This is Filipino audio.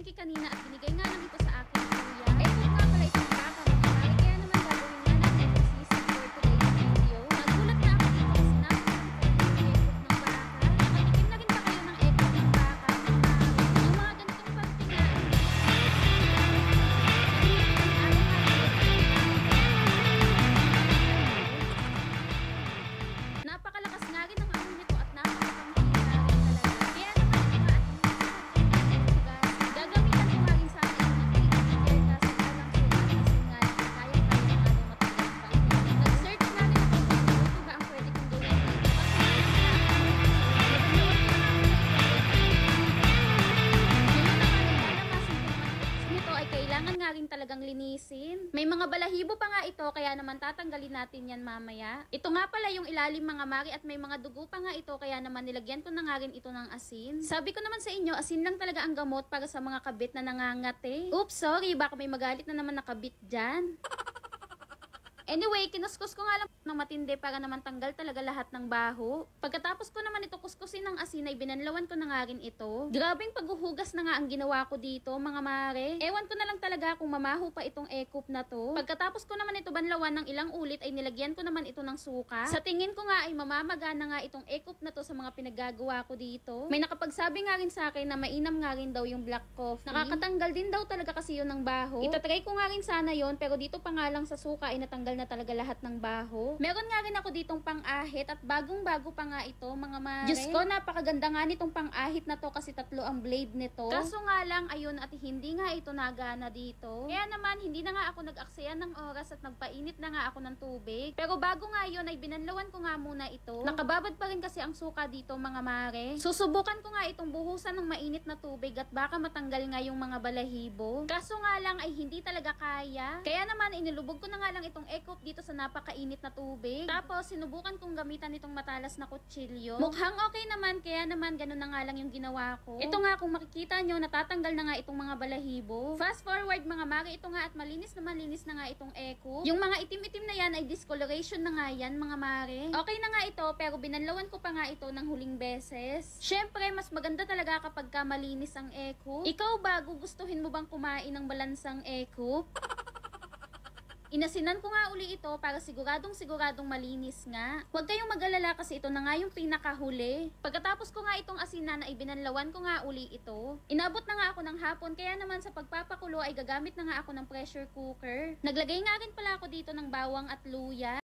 Thank you kanina at binigay nga lang ito sa akin, kuya. Eto nga pala itong baka, mga mare. Kaya naman gagawin nga natin ang sisig for today's video. Nagulat na ako dito kasi napakasarap ng ekop ng baka. Nakatikim na rin ba kayo ng ekop ng baka, mga mare? Yung mga ganitong pagtingin. Napakalakas nga rin ng amoy nito at napakatangkila rin talaga. Kaya naman ito nga at gagamitan ko nga rin sana ito ng clean kasi walang sugat kasi nga kaya-kaya nga daw matanggal pa ito. Nag-search nga rin ako kung ano ba ang pwede kong gawin dito. Nito ay kailangan nga rin talagang linisin. May mga balahibo pa nga ito kaya naman tatanggalin natin yan mamaya. Ito nga pala yung ilalim mga mari at may mga dugo pa nga ito kaya naman nilagyan ko na nga rin ito ng asin. Sabi ko naman sa inyo, asin lang talaga ang gamot para sa mga kabit na nangangate. Oops, sorry, baka may magalit na naman nakabit dyan. Anyway, kinuskus ko nga lang ng matindi para naman tanggal talaga lahat ng baho. Pagkatapos ko naman ito kuskusin ng asin ay binanlawan ko na nga rin ito. Grabing paghuhugas na nga ang ginawa ko dito mga mare. Ewan ko na lang talaga kung mamaho pa itong ekop na to. Pagkatapos ko naman ito banlawan ng ilang ulit ay nilagyan ko naman ito ng suka. Sa tingin ko nga ay mamamaga na nga itong ekop na to sa mga pinagagawa ko dito. May nakapagsabi nga rin sa akin na mainam nga rin daw yung black coffee. Nakakatanggal din daw talaga kasi yun ng baho. Itatry ko nga rin sana yun pero dito pa nga lang sa suka ay natanggal na talaga lahat ng baho. Meron nga rin ako ditong pang-ahit at bagong-bago pa nga ito, mga mare. Diyos ko, napakaganda nga nitong pang-ahit na to kasi tatlo ang blade nito. Kaso nga lang, ayun at hindi nga ito nagana dito. Kaya naman, hindi na nga ako nag-aksaya ng oras at nagpainit na nga ako ng tubig. Pero bago nga yun ay binanlawan ko nga muna ito. Nakababad pa rin kasi ang suka dito, mga mare. Susubukan ko nga itong buhusan ng mainit na tubig at baka matanggal nga yung mga balahibo. Kaso nga lang ay hindi talaga kaya. Kaya naman, inilubog ko na nga lang itong ekop dito sa napakainit na tubig. Tapos, sinubukan kong gamitan itong matalas na kutsilyo. Mukhang okay naman, kaya naman ganun na nga lang yung ginawa ko. Ito nga, kung makikita nyo, natatanggal na nga itong mga balahibo. Fast forward mga mare, ito nga at malinis na nga itong ekop. Yung mga itim-itim na yan ay discoloration na nga yan, mga mare. Okay na nga ito, pero binanlawan ko pa nga ito ng huling beses. Syempre, mas maganda talaga kapag ka malinis ang ekop. Ikaw ba, gugustuhin mo bang kumain ng balansang ekop? Inasinan ko nga uli ito para siguradong malinis nga. Huwag kayong mag-alala kasi ito na nga yung pinakahuli. Pagkatapos ko nga itong asinan ay binanlawan ko nga uli ito. Inabot na nga ako ng hapon kaya naman sa pagpapakulo ay gagamit na nga ako ng pressure cooker. Naglagay nga rin pala ako dito ng bawang at luya.